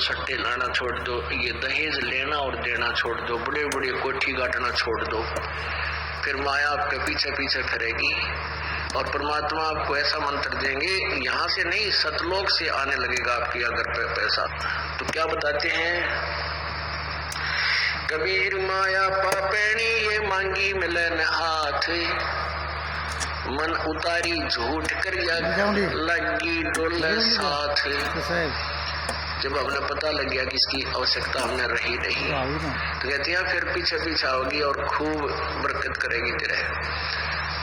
सट्टे लाना छोड़ दो, ये दहेज लेना और देना छोड़ दो, बड़े बड़े कोठी गाटना छोड़ दो, फिर माया आपके पीछे पीछे फिरेगी और परमात्मा आपको ऐसा मंत्र देंगे, यहाँ से नहीं सतलोक से आने लगेगा आपकी अगर पैसा। तो क्या बताते हैं कबीर, माया पापेणी ये मांगी मिलन हाथ, मन उतारी झूठ कर लगी डोले साथ। जब हमने पता लग गया कि इसकी आवश्यकता हमने रही नहीं, तो कहते हैं फिर पीछे पीछे आओगी और खूब बरकत करेगी तेरे।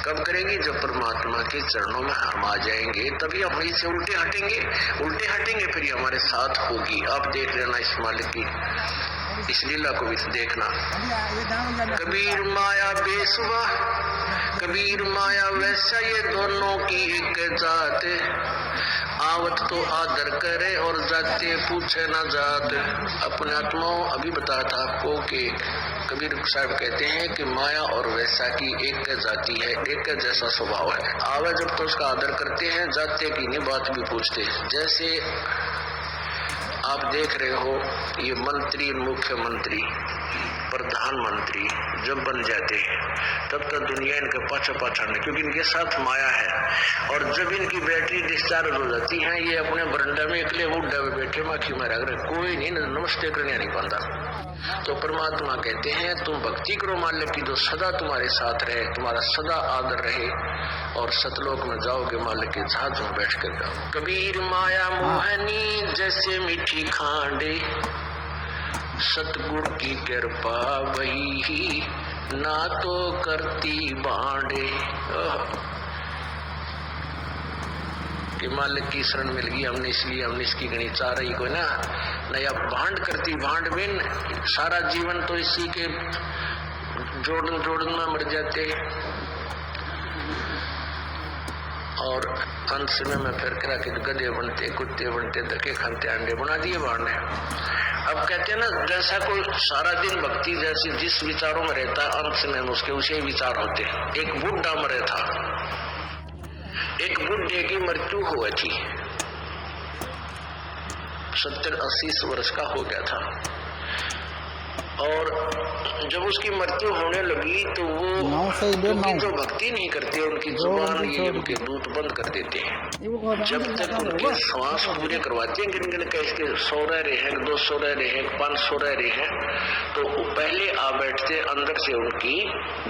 कब करेगी? जब परमात्मा के चरणों में हम आ जाएंगे, तभी हम इससे उल्टे हटेंगे फिर ये हमारे साथ होगी। आप देख लेना इस मालिक की इस लीला को भी देखना। कबीर माया बेसुआ, कबीर माया वैसा, ये दोनों की एक जात, आवत तो आदर करे और जाते पूछे ना जात। अपने आत्माओं अभी बताया था आपको कि कबीर साहब कहते हैं कि माया और वैसा की एक जाति है, एक जैसा स्वभाव है। आवे जब तो उसका आदर करते हैं, जाते की नहीं बात भी पूछते। जैसे आप देख रहे हो ये मंत्री, मुख्यमंत्री, प्रधानमंत्री जब बन जाते हैं तब तक दुनिया इनके पाछा नहीं, क्योंकि इनके साथ माया है। और जब इनकी बैटरी डिस्चार्ज हो जाती है, ये अपने बरंडा में अकेले बुड्ढा में बैठे माखी मारा कर, कोई नहीं नमस्ते करने नहीं पाता। तो परमात्मा कहते हैं तुम भक्ति करो मालिक की, जो सदा तुम्हारे साथ रहे, तुम्हारा सदा आदर रहे, और सतलोक में जाओगे मालिक के जहाज में बैठ कर जाओ। कबीर माया मोहनी जैसे मीठी खांडे, सतगुरु की कृपा वही ही ना तो करती बांडे। कि मालिक की शरण मिल गई हमने, इसलिए हमने इसकी गणित चाह रही कोई ना नया भांड करती भांड बिन, सारा जीवन तो इसी के जोड़न में मर जाते। और अंत समय में फिर करा के गधे बनते, कुत्ते बनते, धक्के खाते, अंडे बना दिए बाढ़ ने। अब कहते हैं ना, जैसा कोई सारा दिन भक्ति जैसी जिस विचारों में रहता है, अंत समय में उसके उसे विचार होते हैं। एक बुढ़ा मरे था, एक बुढ़े की मृत्यु हुई थी, 70-80 वर्ष का हो गया था। और जब उसकी मृत्यु होने लगी तो वो जो भक्ति नहीं करते, उनकी जुबान ये उनके दूत बंद कर देते हैं। जब तक उनके श्वास पूरे करवाते हैं, गिन गिन के इसके 100 रहे, 200 रहे, 500 रहे, तो पहले आ बैठते, अंदर से उनकी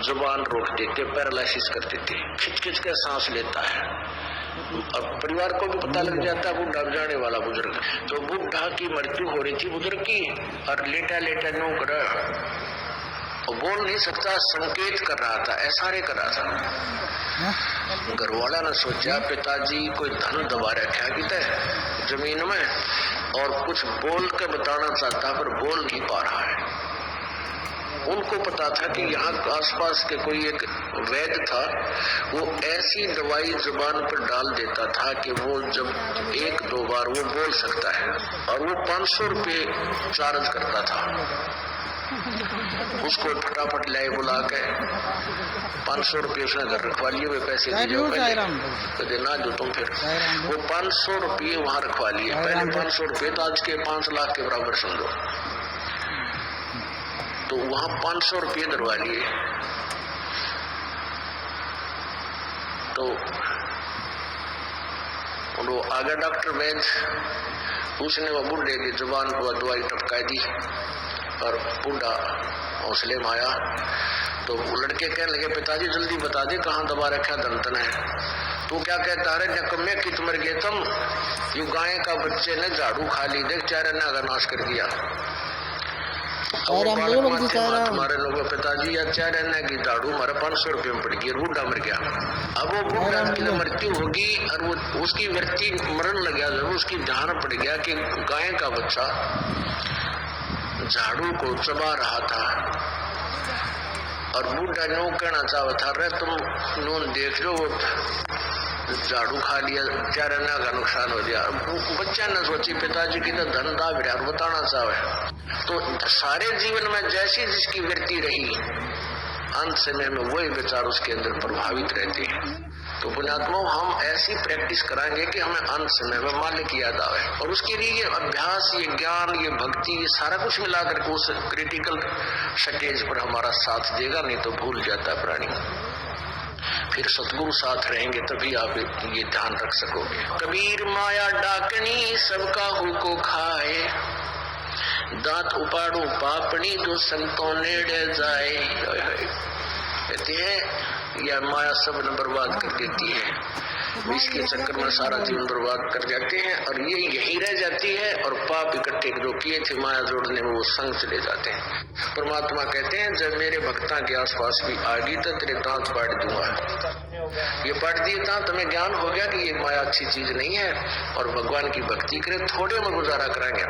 जुबान रोक देते, पैरालिसिस कर देते, खिंच खिंच के सांस लेता है। अब परिवार को भी पता लग जाता है बुढ़ा जाने वाला बुजुर्ग। तो बुढ़ा की मृत्यु हो रही थी बुजुर्ग की, और लेटा लेटा नो कर बोल नहीं सकता, संकेत कर रहा था, इशारे कर रहा था। घरवाला ने सोचा पिताजी कोई धन दबा रखा कितने जमीन में, और कुछ बोल के बताना चाहता पर बोल नहीं पा रहा है। उनको पता था कि यहाँ आसपास के कोई एक वैद्य था, वो ऐसी दवाई जुबान पर डाल देता था कि वो जब 1-2 बार वो बोल सकता है, और वो 500 रुपये चार्ज करता था। उसको फटाफट लाए बुला के 500 रुपये उसने घर रखवा लिए, वे पैसे दे ना जो तुम, फिर वो 500 रुपये वहां रखवा लिए। पहले 500 रुपये तो आज के 5 लाख के बराबर समझो, तो वहां 500 रुपये धरवा लिए। तो वो आगे डॉक्टर वैद्य, उसने वो बुढ़े की जुबान को दवाई टपका दी, और बुढ़ा हौसले में आया। तो लड़के कहने लगे पिताजी जल्दी बता दे कहाँ दबा रखा दंतन है। तू क्या कहता है नकम्मे कित मर गए तुम, यू गाय का बच्चे ने झाड़ू खा ली, देख चारे ने अगर नाश कर दिया। हमारे लोगों पिताजी या चार रहना की झाड़ू हमारे 500 रुपये में पड़ गई, बूढ़ा मर गया। अब वो बूढ़ा की मृत्यु होगी, और वो उसकी व्यक्ति मरण लग गया, जब उसकी ध्यान पड़ गया कि गाय का बच्चा झाड़ू को चबा रहा था, और बूढ़ा नो कहना चाहता था रे तुम नून देख लो, झाड़ू खा लिया, क्या रहना का नुकसान हो गया। बच्चा ने सोची पिताजी की तो धन दाब रहा बताना चाहे। तो सारे जीवन में जैसी जिसकी वृत्ति रही, अंत समय में वही विचार उसके अंदर प्रभावित रहते हैं। तो तो पुण्यात्मा हम ऐसी प्रैक्टिस कराएंगे कि हमें अंत समय में मालिक याद आवे, और उसके लिए ये अभ्यास, ये ज्ञान, ये भक्ति, ये सारा कुछ मिलाकर के उस क्रिटिकल स्टेज पर हमारा साथ देगा। नहीं तो भूल जाता है प्राणी। फिर सतगुरु साथ रहेंगे तभी आप ये ध्यान रख सकोगे। कबीर माया डाकनी सबका हु को खाए, दांत उपाड़ू पापड़ी दो संतों नेड़े जाए। कहते हैं यह माया सब न बर्बाद कर देती है, इसके चक्कर में सारा जीवन बर्बाद कर जाते हैं, और ये यही रह जाती है, और पाप इकट्ठे जो किए थे माया जोड़ने में वो संग चले जाते हैं। परमात्मा कहते हैं जब मेरे भक्ता के आसपास भी आ गई तो तेरे दांत पाड़ दूंगा। ये पाड़ दिए दांत, तुम्हें ज्ञान हो गया कि ये माया अच्छी चीज नहीं है, और भगवान की भक्ति करे, थोड़े में गुजारा कराएंगे।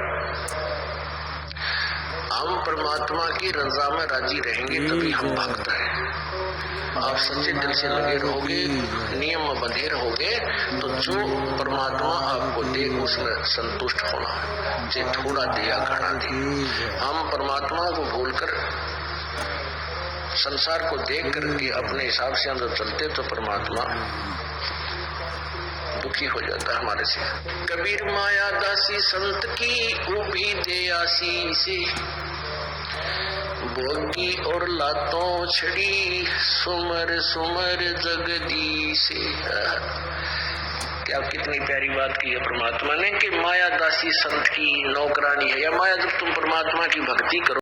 हम परमात्मा की रजा में राजी रहेंगे तभी हम भक्त हैं। आप सच्चे दिल से लगे रहोगे, नियम में बंधे रहोगे, तो जो परमात्मा आपको दे उसमें संतुष्ट होना है, चाहे थोड़ा दे या घना दे। हम परमात्मा को भूलकर संसार को देख करके अपने हिसाब से हम जब चलते तो परमात्मा दुखी हो जाता है हमारे से। कबीर माया दासी संत की उभी दे आसी, भोगी और लातों छड़ी सुमर सुमर जगदीश। क्या कितनी प्यारी बात की है परमात्मा ने कि माया दासी संत की नौकरानी है। या माया जब तुम परमात्मा की भक्ति करो